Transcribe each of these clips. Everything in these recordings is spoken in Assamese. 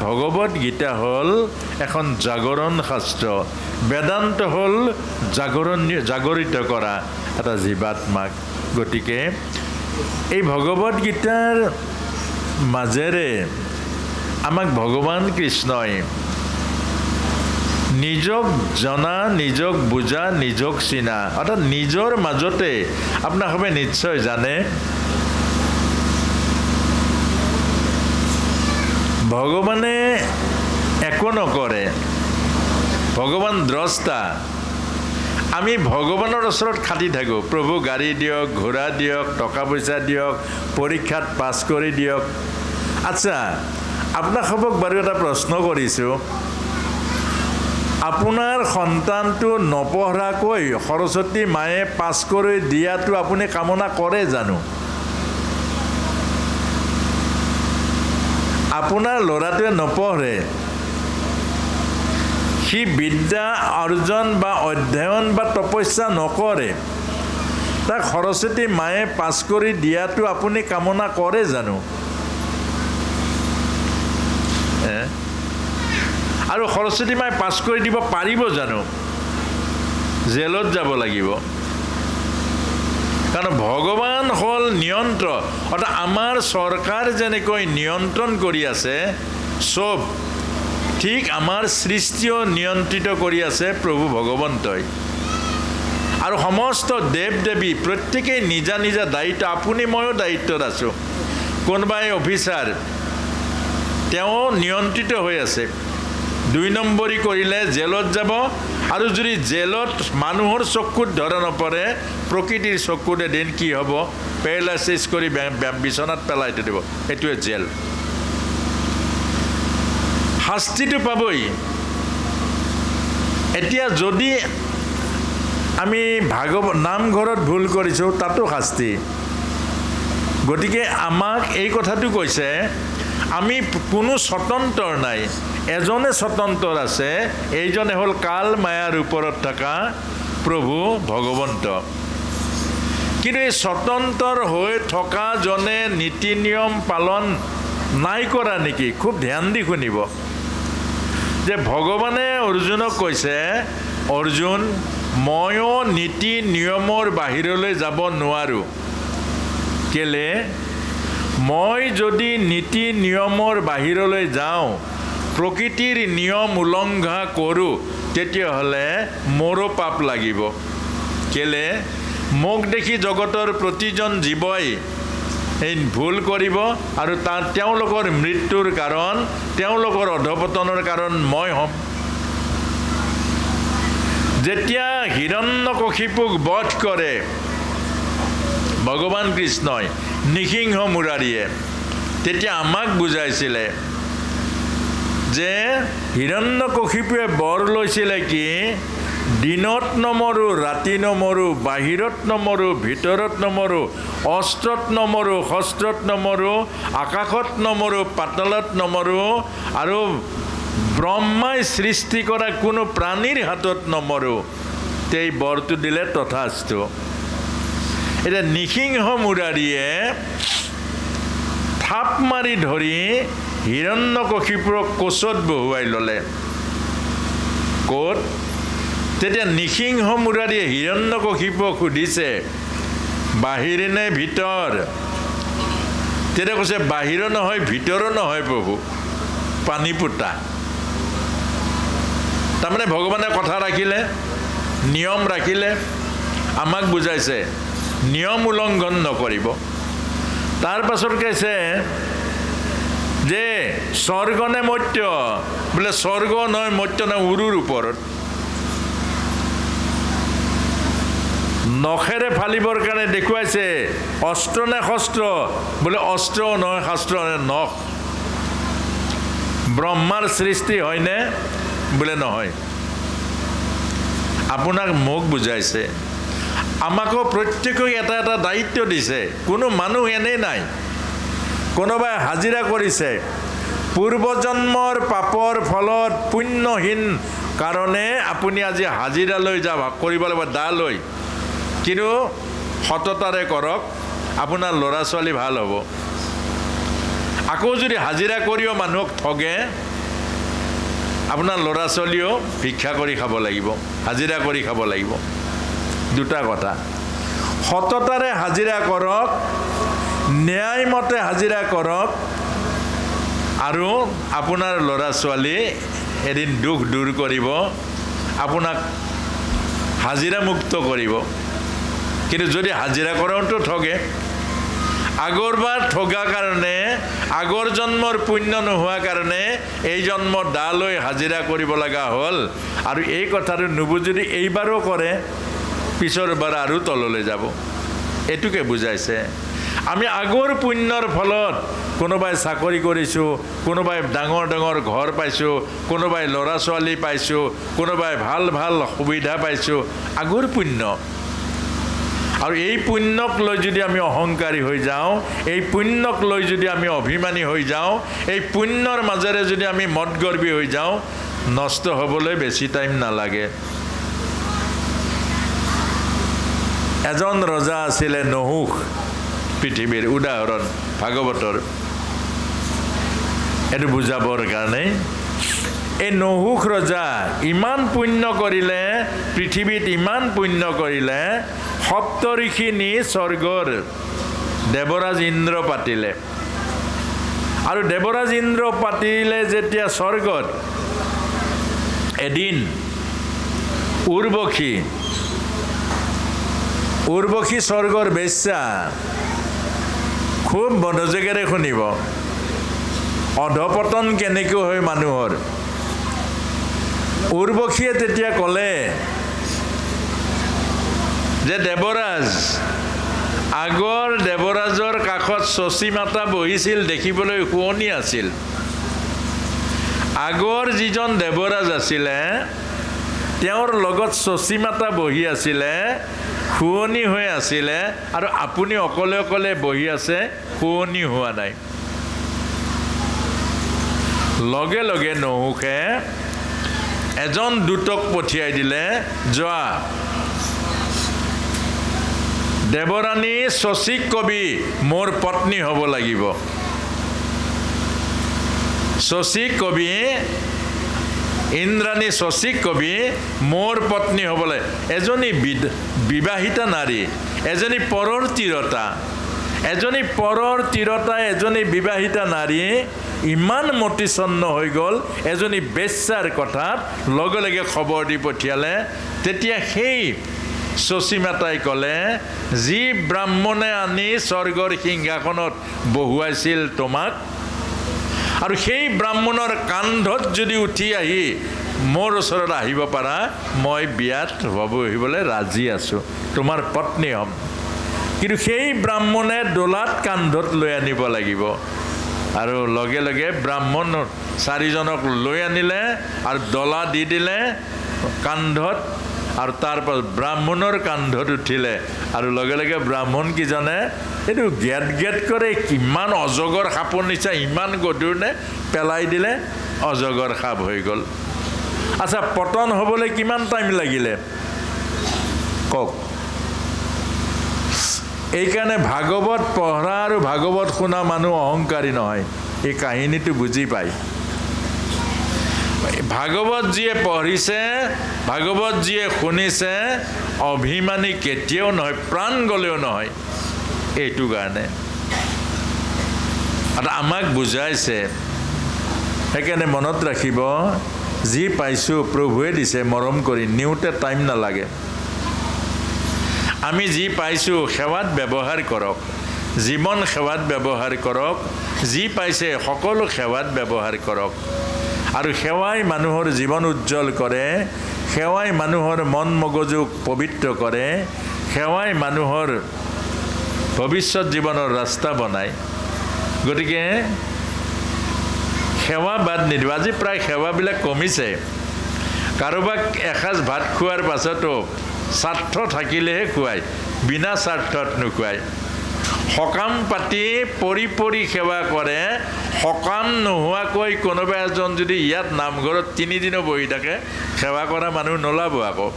ভগৱত গীতা হ'ল এখন জাগৰণ শাস্ত্ৰ, বেদান্ত হ'ল জাগৰিত কৰা এটা জীৱাত্মাক। গতিকে এই ভগৱত গীতাৰ মাজেৰে আমাক ভগৱান কৃষ্ণই নিজক জনা, নিজক বুজা, নিজক চিনা, অৰ্থাৎ নিজৰ মাজতে আপোনালোকে নিশ্চয় জানে ভগৱানে একো নকৰে, ভগৱান দ্ৰষ্টা। আমি ভগৱানৰ ওচৰত খাটি থাকোঁ, প্ৰভু গাড়ী দিয়ক, ঘোঁৰা দিয়ক, টকা পইচা দিয়ক, পৰীক্ষাত পাছ কৰি দিয়ক। আচ্ছা, আপোনালোকক বাৰু এটা প্ৰশ্ন কৰিছোঁ, আপোনাৰ সন্তানটো নপঢ়াকৈ সৰস্বতী মায়ে পাছ কৰি দিয়াটো আপুনি কামনা কৰে জানো? আপোনাৰ ল'ৰাটোৱে নপঢ়ে, সি বিদ্যা অৰ্জন বা অধ্যয়ন বা তপস্যা নকৰে, তাক সৰস্বতী মায়ে পাছ কৰি দিয়াটো আপুনি কামনা কৰে জানো? আৰু সৰস্বতী মায়ে পাছ কৰি দিব পাৰিব জানো? জেলত যাব লাগিব। কাৰণ ভগৱান হ'ল নিয়ন্ত্ৰক, অৰ্থাৎ আমাৰ চৰকাৰ যেনেকৈ নিয়ন্ত্ৰণ কৰি আছে চব, ঠিক আমাৰ সৃষ্টিও নিয়ন্ত্ৰিত কৰি আছে প্ৰভু ভগৱন্তই। আৰু সমস্ত দেৱ দেৱী প্ৰত্যেকেই নিজা নিজা দায়িত্ব, আপুনি ময়ো দায়িত্বত আছোঁ। কোনোবাই অফিচাৰ, তেওঁ নিয়ন্ত্ৰিত হৈ আছে, 2 নম্বৰী কৰিলে জেলত যাব, আৰু যদি জেলত মানুহৰ চকুত ধৰা নপৰে, প্ৰকৃতিৰ চকুত এদিন কি হ'ব, পেৰালাইচিছ কৰি বিচনাত পেলাই থৈ দিব, এইটোৱে জেল। শাস্তিটো পাবই। এতিয়া যদি আমি নামঘৰত ভুল কৰিছোঁ, তাতো শাস্তি। গতিকে আমাক এই কথাটো কৈছে, আমি কোনো স্বতন্ত্ৰ নাই, এজনে স্বতন্ত্ৰ আছে, এইজনে হ'ল কাল মায়াৰ ওপৰত থকা প্ৰভু ভগৱন্ত। কিন্তু এই স্বতন্ত্ৰ হৈ থকাজনে নীতি নিয়ম পালন নাই কৰা নেকি? খুব ধ্যান দি শুনিব যে ভগৱানে অৰ্জুনক কৈছে, অৰ্জুন, ময়ো নীতি নিয়মৰ বাহিৰলৈ যাব নোৱাৰোঁ। কেলে? মই যদি নীতি নিয়মৰ বাহিৰলৈ যাওঁ, প্ৰকৃতিৰ নিয়ম উলংঘা কৰোঁ, তেতিয়াহ'লে মোৰো পাপ লাগিব। কেলে? মোক দেখি জগতৰ প্ৰতিজন জীৱই এই ভুল কৰিব, আৰু তেওঁলোকৰ মৃত্যুৰ কাৰণ, তেওঁলোকৰ অধপতনৰ কাৰণ মই হ'ম। যেতিয়া হিৰণ্যকশিপুক বধ কৰে ভগৱান কৃষ্ণই নৃসিংহ মুৰাৰীয়ে, তেতিয়া আমাক বুজাইছিলে যে হিৰণ্যকশিপুৱে বৰ লৈছিলে কি, দিনত নমৰোঁ, ৰাতি নমৰোঁ, বাহিৰত নমৰোঁ, ভিতৰত নমৰোঁ, অস্ত্ৰত নমৰোঁ, শস্ত্ৰত নমৰোঁ, আকাশত নমৰোঁ, পাতালত নমৰোঁ, আৰু ব্ৰহ্মাই সৃষ্টি কৰা কোনো প্ৰাণীৰ হাতত নমৰোঁ। এই বৰটো দিলে তথাস্তু। এতিয়া নৃসিংহ মুৰাৰীয়ে থাপ মাৰি ধৰি হিৰণ্যকশিপুৰক কোচত বহুৱাই ল'লে। ক'ত? তেতিয়া নৃসিংহ মুৰাৰীয়ে হিৰণ্যকশিপুক সুধিছে, বাহিৰ নে ভিতৰ? তেতিয়া কৈছে, বাহিৰো নহয়, ভিতৰো নহয় প্ৰভু, পানী পোতা। তাৰমানে ভগৱানে কথা ৰাখিলে, নিয়ম ৰাখিলে, আমাক বুজাইছে নিয়ম উলংঘন নকৰিব। তাৰ পাছত কৈছে যে স্বৰ্গ নে মৰ্ত্য? বোলে স্বৰ্গ নহয়, মৰ্ত্য নহয়, উৰুৰ ওপৰত। নখেৰে ফালিবৰ কাৰণে দেখুৱাইছে, অস্ত্ৰ নে শস্ত্ৰ? বোলে অস্ত্ৰও নহয়, শাস্ত্ৰ নহয়, নখ। ব্ৰহ্মাৰ সৃষ্টি হয়নে? বোলে নহয়। আপোনাক মোক বুজাইছে, আমাকো প্ৰত্যেকক এটা এটা দায়িত্ব দিছে। কোনো মানুহ এনেই নাই। কোনোবাই হাজিৰা কৰিছে, পূৰ্বজন্মৰ পাপৰ ফলত পুণ্যহীন কাৰণে আপুনি আজি হাজিৰালৈ যাব কৰিব লাগিব, দা লৈ, কিন্তু সততাৰে কৰক, আপোনাৰ ল'ৰা ছোৱালী ভাল হ'ব। আকৌ যদি হাজিৰা কৰিও মানুহক ঠগে, আপোনাৰ ল'ৰা ছোৱালীও ভিক্ষা কৰি খাব লাগিব, হাজিৰা কৰি খাব লাগিব। দুটা কথা, সততাৰে হাজিৰা কৰক, ন্যায়মতে হাজিৰা কৰক, আৰু আপোনাৰ ল'ৰা ছোৱালী এদিন দুখ দূৰ কৰিব, আপোনাক হাজিৰা মুক্ত কৰিব। কিন্তু যদি হাজিৰা কৰাওঁতো ঠগে, আগৰবাৰ ঠগা কাৰণে, আগৰ জন্মৰ পুণ্য নোহোৱা কাৰণে এই জন্ম দা লৈ হাজিৰা কৰিব লগা হ'ল। আৰু এই কথাটো নুবুজি এইবাৰো কৰে, পিছৰ বাৰ আৰু তললৈ যাব। এইটোকে বুজাইছে। আমি আগৰ পুণ্যৰ ফলত কোনোবাই চাকৰি কৰিছোঁ, কোনোবাই ডাঙৰ ডাঙৰ ঘৰ পাইছোঁ, কোনোবাই ল'ৰা ছোৱালী পাইছোঁ, কোনোবাই ভাল ভাল সুবিধা পাইছোঁ, আগৰ পুণ্য। আৰু এই পুণ্যক লৈ যদি আমি অহংকাৰী হৈ যাওঁ, এই পুণ্যক লৈ যদি আমি অভিমানী হৈ যাওঁ, এই পুণ্যৰ মাজেৰে যদি আমি মদগৰ্বী হৈ যাওঁ, নষ্ট হ'বলৈ বেছি টাইম নালাগে। এজন ৰজা আছিলে নহুষ, পৃথিৱীৰ উদাহৰণ ভাগৱতৰ, এইটো বুজাবৰ কাৰণে। এই নহুষ ৰজা ইমান পুণ্য কৰিলে, পৃথিৱীত ইমান পুণ্য কৰিলে, সপ্ত ঋষি নি স্বৰ্গৰ দেৱৰাজ ইন্দ্ৰ পাতিলে। আৰু দেৱৰাজ ইন্দ্ৰ পাতিলে যেতিয়া স্বৰ্গত, এদিন উৰ্বশী স্বৰ্গৰ বেশ্যা, খুব মনোযোগেৰে শুনিব, অধপতন কেনেকৈ হয় মানুহৰ। উৰ্বশীয়ে তেতিয়া ক'লে যে দেৱৰাজ, আগৰ দেৱৰাজৰ কাষত শচী মাতা বহিছিল, দেখিবলৈ শুৱনি আছিল। আগৰ যিজন দেৱৰাজ আছিলে, তেওঁৰ লগত শচী মাতা বহি আছিলে, শুৱনি হৈ আছিলে, আৰু আপুনি অকলে অকলে বহি আছে, শুৱনি হোৱা নাই। লগে লগে নহুষে এজন দূতক পঠিয়াই দিলে, যোৱা দেৱৰাণী শচীক কবি মোৰ পত্নী হ'ব লাগিব। শচীক কবি, ইন্দ্ৰাণী শচীক কবি মোৰ পত্নী হ'ব লাগে। এজনী বিবাহিতা নাৰী, এজনী পৰৰ তিৰতা, এজনী বিবাহিতা নাৰী ইমান মতিচন্ন হৈ গ'ল, এজনী বেশ্যাৰ কথাত লগে লগে খবৰ দি পঠিয়ালে। তেতিয়া সেই শচী মাতাই ক'লে, যি ব্ৰাহ্মণে আনি স্বৰ্গৰ সিংহাসনত বহুৱাইছিল তোমাক, আৰু সেই ব্ৰাহ্মণৰ কান্ধত যদি উঠি আহি মোৰ ওচৰত আহিব পাৰা, মই বিয়াত বহিবলৈ ৰাজি আছোঁ, তোমাৰ পত্নী হ'ম। কিন্তু সেই ব্ৰাহ্মণে দোলাত কান্ধত লৈ আনিব লাগিব। আৰু লগে লগে ব্ৰাহ্মণ চাৰিজনক লৈ আনিলে আৰু ডলা দি দিলে কান্ধত, আৰু তাৰপাছত ব্ৰাহ্মণৰ কান্ধত উঠিলে। আৰু লগে লগে ব্ৰাহ্মণকেইজনে এইটো গেট কৰে, কিমান অজগৰ সাপৰ নিচা, ইমান গধুৰ নে, পেলাই দিলে, অজগৰ সাপ হৈ গ'ল। আচ্ছা, পতন হ'বলৈ কিমান টাইম লাগিলে কওক? এইকাৰণে ভাগৱত পঢ়া আৰু ভাগৱত শুনা মানুহ অহংকাৰী নহয়, এই কাহিনীটো বুজি পায়। ভাগৱত যিয়ে পঢ়িছে, ভাগৱত যিয়ে শুনিছে, অভিমানী কেতিয়াও নহয়, প্ৰাণ গ'লেও নহয়। এইটো কাৰণে আৰু আমাক বুজাইছে। সেইকাৰণে মনত ৰাখিব, যি পাইছোঁ প্ৰভুৱে দিছে, মৰম কৰি নিওঁতে টাইম নালাগে। আমি যি পাইছোঁ সেৱাত ব্যৱহাৰ কৰক, জীৱন সেৱাত ব্যৱহাৰ কৰক, যি পাইছে সকলো সেৱাত ব্যৱহাৰ কৰক। আৰু সেৱাই মানুহৰ জীৱন উজ্জ্বল কৰে, সেৱাই মানুহৰ মন মগজুক পবিত্ৰ কৰে, সেৱাই মানুহৰ ভৱিষ্যত জীৱনৰ ৰাস্তা বনায়। গতিকে সেৱা বাদ নিদিব। আজি প্ৰায় সেৱাবিলাক কমিছে। কাৰোবাক এসাঁজ ভাত খোৱাৰ পাছতো স্বাৰ্থ থাকিলেহে খুৱায়, বিনা স্বাৰ্থত নোখোৱায়। সকাম পাতি পৰি সেৱা কৰে, সকাম নোহোৱাকৈ কোনোবা এজন যদি ইয়াত নামঘৰত 3 দিনো বহি থাকে, সেৱা কৰা মানুহ নোলাব আকৌ।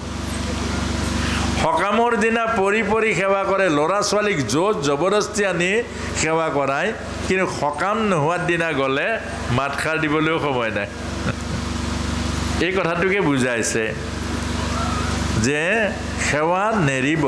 সকামৰ দিনা পৰি সেৱা কৰে, ল'ৰা ছোৱালীক জোৰ জবৰদস্তি আনি সেৱা কৰায়, কিন্তু সকাম নোহোৱাৰ দিনা গ'লে মাতষাৰ দিবলৈও সময় নাই। এই কথাটোকে বুজাইছে যে সেৱা নেৰিব